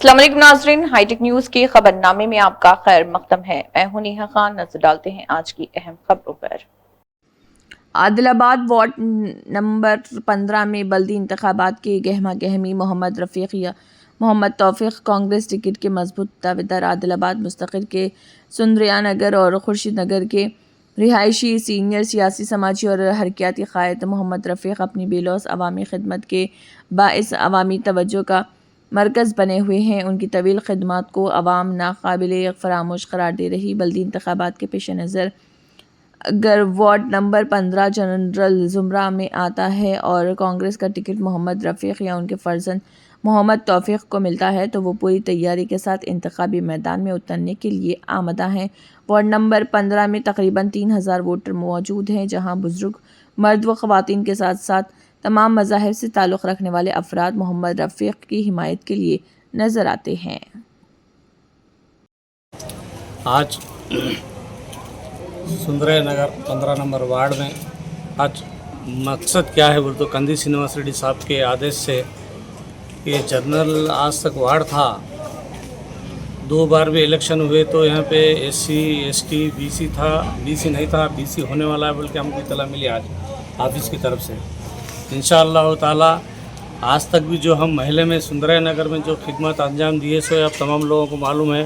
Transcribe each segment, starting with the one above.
अस्सलाम वालेकुम नाज़रीन, हाईटेक न्यूज के खबरनामे में आपका खैर मकदम है। मैं हूं नेहा खान। नजर डालते हैं आज की अहम खबरों पर। आदिलाबाद वार्ड नंबर 15 में बल्दी इंतखाबात की गहमा गहमी। मोहम्मद रफ़ीक या मोहम्मद तौफीक कांग्रेस टिकट के मजबूत दावेदार। आदिलाबाद मुस्तकिल के सुंदरिया नगर और खुर्शीद नगर के रिहायशी सीनियर सियासी, समाजी और हरकियाती क़ायद मोहम्मद रफ़ीक अपनी बेलौस अवामी खिदमत के बाइस अवामी तवज्जो का मरकज़ बने हुए हैं। उनकी तवील खिदमत को अवाम नाकाबिले फरामोश करार दे रही। बल्दी इंतखाबात के पेश नज़र अगर वार्ड नंबर 15 जनरल ज़ुमरा में आता है और कांग्रेस का टिकट मोहम्मद रफ़ीक या उनके फ़र्जंद मोहम्मद तौफीक को मिलता है तो वो पूरी तैयारी के साथ इंतखाबी मैदान में उतरने के लिए आमदा हैं। वार्ड नंबर 15 में तकरीबन 3000 वोटर मौजूद हैं, जहां बुजुर्ग मर्द व ख़वातीन के साथ साथ तमाम मज़ाहिब से ताल्लुक़ रखने वाले अफराद मोहम्मद रफ़ीक की हिमायत के लिए नज़र आते हैं। आज सुंदरया नगर 15 नंबर वार्ड में आज मकसद क्या है बोल तो कंदी श्रीनिवास रेड्डी साहब के आदेश से ये जनरल आज तक वार्ड था। 2 बार भी इलेक्शन हुए तो यहाँ पे SC ST BC था, BC नहीं था, BC होने वाला है बोल के हमको इतला मिली आज ऑफिस की तरफ से। इंशाअल्लाह ताला आज तक भी जो हम महल्ले में सुंदरया नगर में जो खिदमत अंजाम दिए सो अब तमाम लोगों को मालूम है।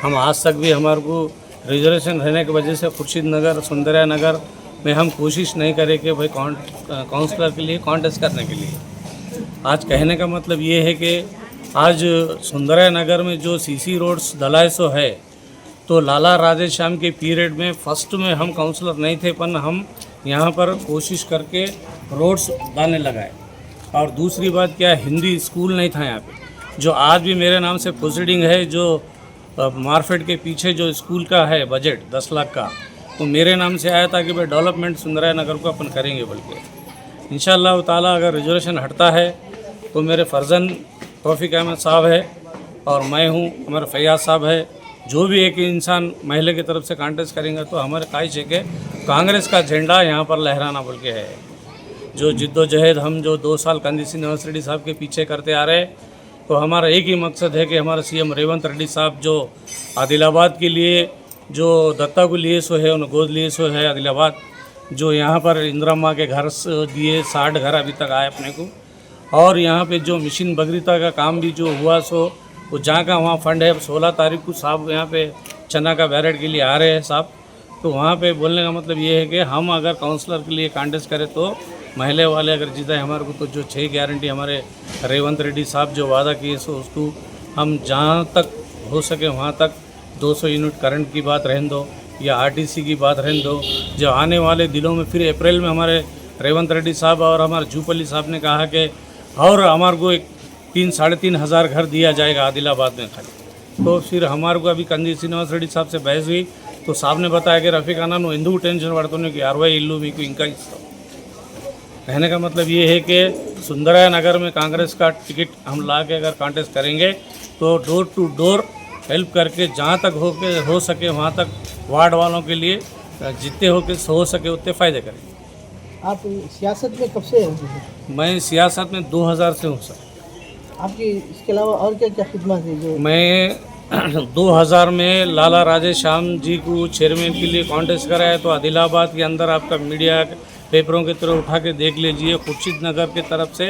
हम आज तक भी हमारे को रिजर्वेशन रहने की वजह से खुर्शीद नगर सुंदरया नगर में हम कोशिश नहीं करें कि भाई काउंसलर के लिए कॉन्टेस्ट करने के लिए। आज कहने का मतलब ये है कि आज सुंदरया नगर में जो CC रोड्स ढलाई सो है तो लाला राधे श्याम के पीरियड में फर्स्ट में हम काउंसलर नहीं थे, पर हम यहाँ पर कोशिश करके रोड्स डालने लगाए। और दूसरी बात क्या, हिंदी स्कूल नहीं था यहाँ पे, जो आज भी मेरे नाम से प्रोसीडिंग है। जो मार्केट के पीछे जो स्कूल का है बजट 10 लाख का, वो मेरे नाम से आया था कि भाई डेवलपमेंट सुंदरया नगर को अपन करेंगे बोल के। इंशाअल्लाह ताला अगर रिजर्वेशन हटता है तो मेरे फर्जन तौफीक अहमद साहब है और मैं हूँ, हमारे फैयाज साहब है। जो भी एक इंसान महिला की तरफ से कॉन्टेस्ट करेंगे तो हमारे ख्वाहिश है कि कांग्रेस का झंडा यहाँ पर लहराना बोल के है। जो जिद्दोजहद हम जो 2 साल कंदी श्रीनिवास रेड्डी साहब के पीछे करते आ रहे, तो हमारा एक ही मकसद है कि हमारा CM रेवंत रेड्डी साहब जो आदिलाबाद के लिए जो दत्ता को लिए सो है, उन्हें गोद लिए सो है आदिलाबाद, जो यहाँ पर इंदिरा माँ के घर दिए 60 घर अभी तक आए अपने को। और यहाँ पे जो मिशन बगरीता का काम भी जो हुआ सो वो जहाँ का वहाँ फंड है। 16 तारीख को साहब यहाँ पे चना का बैरेट के लिए आ रहे हैं साहब। तो वहाँ पे बोलने का मतलब ये है कि हम अगर काउंसलर के लिए कॉन्टेस्ट करें तो महल्ले वाले अगर जीता है हमारे को, तो जो 6 गारंटी हमारे रेवंत रेड्डी साहब जो वादा किए सो उसको हम जहाँ तक हो सके वहाँ तक 200 यूनिट करंट की बात रहने दो या RTC की बात रहने दो। जो आने वाले दिनों में फिर अप्रैल में हमारे रेवंत रेड्डी साहब और हमारे जूपली साहब ने कहा कि और हमारे को एक 3-3.5 हज़ार घर दिया जाएगा आदिलाबाद में खाली। तो फिर हमारे को अभी कंदी श्रीनिवास रेड्डी साहब से बहस हुई तो साहब ने बताया कि रफ़ीक अन्ना ఎందుకు టెన్షన్ పడుతున్నావు कि 60 ఇల్లు మీకు ఇంకా ఇస్తాం। कहने का मतलब ये है कि सुंदरया नगर में कांग्रेस का टिकट हम ला के अगर कॉन्टेस्ट करेंगे तो डोर टू डोर हेल्प करके जहाँ तक हो सके वहाँ तक वार्ड वालों के लिए जितने हो सके उतने फ़ायदे करेंगे। आप सियासत में कब से हैं? मैं सियासत में 2000 से हूँ सर। आपकी इसके अलावा और क्या क्या खिदमत है जो? मैं 2000 में लाला राधे श्याम जी को चेयरमैन के लिए कॉन्टेस्ट कराया। तो आदिलाबाद के अंदर आपका मीडिया पेपरों की तरह उठा के देख लीजिए, खुर्शीद नगर की तरफ से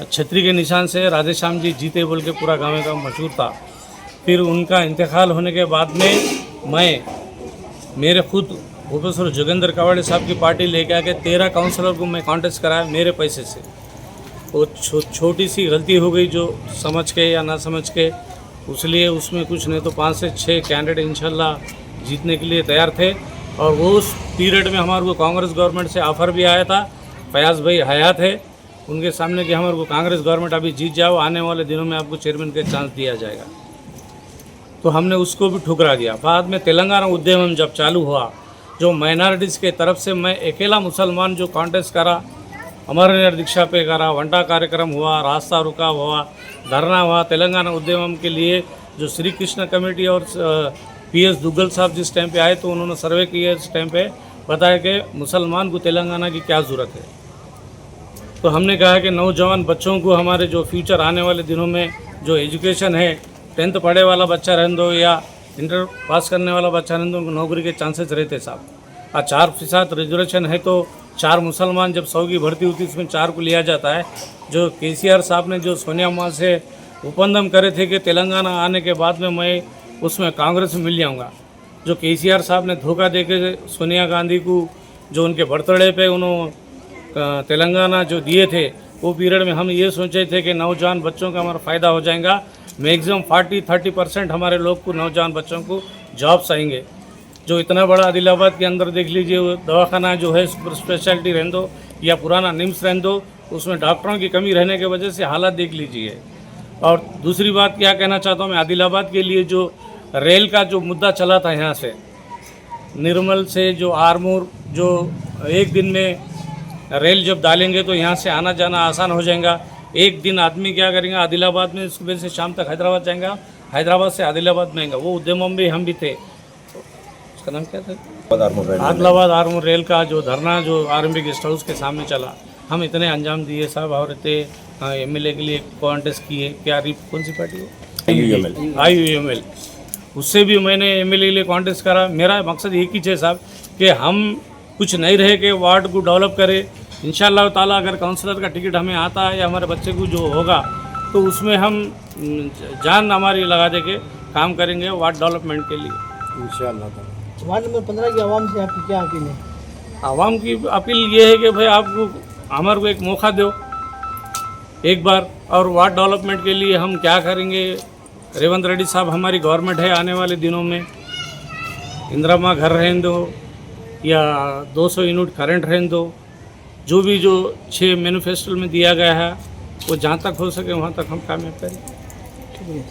छतरी के निशान से राधे श्याम जी जीते बोल के पूरा गाँव का मशहूर था। फिर उनका इंतकाल होने के बाद में मैं मेरे खुद प्रोफेसर जोगेंद्र कवाड़ी साहब की पार्टी लेके आके 13 काउंसलर को मैं कॉन्टेस्ट कराया मेरे पैसे से। वो छोटी सी गलती हो गई जो समझ के या ना समझ के, उसलिए उसमें कुछ नहीं तो 5 से 6 कैंडिडेट इंशाल्लाह जीतने के लिए तैयार थे। और वो उस पीरियड में हमारे को कांग्रेस गवर्नमेंट से ऑफ़र भी आया था। फयाज भाई हयात है उनके सामने कि हमारे को कांग्रेस गवर्नमेंट अभी जीत जाओ, आने वाले दिनों में आपको चेयरमैन का चांस दिया जाएगा। तो हमने उसको भी ठुकरा दिया। बाद में तेलंगाना उद्यम जब चालू हुआ, जो माइनॉरिटीज़ के तरफ से मैं अकेला मुसलमान जो कॉन्टेस्ट करा, अमरनाथ दीक्षा पे करा, वंटा कार्यक्रम हुआ, रास्ता रुका हुआ, धरना हुआ तेलंगाना उद्यम के लिए। जो श्री कृष्ण कमेटी और PS दुग्गल साहब जिस टाइम पे आए तो उन्होंने सर्वे किया, इस टाइम पे बताया कि मुसलमान को तेलंगाना की क्या ज़रूरत है। तो हमने कहा कि नौजवान बच्चों को हमारे जो फ्यूचर आने वाले दिनों में जो एजुकेशन है 10th पढ़े वाला बच्चा रहने दो या इंटर पास करने वाला बच्चा रहने दो, उनको नौकरी के चांसेस रहते साहब। और 4% रिजर्वेशन है तो 4 मुसलमान जब 100 की भर्ती होती है उसमें 4 को लिया जाता है। जो केसीआर साहब ने जो सोनिया माँ से उपंदम करे थे कि तेलंगाना आने के बाद में मैं उसमें कांग्रेस में मिल जाऊँगा, जो केसीआर साहब ने धोखा दे के सोनिया गांधी को जो उनके बर्थडे पे उन्होंने तेलंगाना जो दिए थे, वो पीरियड में हम ये सोचे थे कि नौजवान बच्चों का हमारा फ़ायदा हो जाएगा। मैक्सिमम 40-30% हमारे लोग को नौजवान बच्चों को जॉब्स आएंगे। जो इतना बड़ा आदिलाबाद के अंदर देख लीजिए, वो दवाखाना जो है सुपर स्पेशलिटी रहने दो या पुराना निम्स रहने दो, उसमें डॉक्टरों की कमी रहने की वजह से हालात देख लीजिए। और दूसरी बात क्या कहना चाहता हूँ मैं, आदिलाबाद के लिए जो रेल का जो मुद्दा चला था यहाँ से निर्मल से जो आरमूर, जो एक दिन में रेल जब डालेंगे तो यहाँ से आना जाना आसान हो जाएगा। एक दिन आदमी क्या करेंगे, आदिलाबाद में सुबह से शाम तक हैदराबाद जाएगा, हैदराबाद से आदिलाबाद में आएगा। वो उद्यम भी हम भी थे, उसका नाम क्या था, आदिलाबाद आरमूर रेल का जो धरना जो आरएमबी गेस्ट हाउस के सामने चला, हम इतने अंजाम दिए साहब। और इतने एमएलए के लिए कॉन्टेस्ट किए, क्या कौन सी पार्टी है, IUML, उससे भी मैंने एमएलए के लिए कॉन्टेस्ट करा। मेरा मकसद एक ही है साहब कि हम कुछ नहीं रहे कि वार्ड को डेवलप करें। इंशाअल्लाह ताला अगर काउंसलर का टिकट हमें आता है या हमारे बच्चे को जो होगा तो उसमें हम जान हमारी लगा दे के काम करेंगे वार्ड डेवलपमेंट के लिए इंशाअल्लाह। वार्ड नंबर 15 की आवाम से आपकी क्या अपील है? आवाम की अपील ये है कि भाई आपको हमारे को एक मौका दो एक बार, और वार्ड डेवलपमेंट के लिए हम क्या करेंगे। रेवंत रेड्डी साहब हमारी गवर्नमेंट है, आने वाले दिनों में इंदिरा घर रहने दो या 200 यूनिट करंट रहने दो, जो भी जो 6 मैनिफेस्टो में दिया गया है वो जहाँ तक हो सके वहाँ तक हम कामयाब करें। शुक्रिया।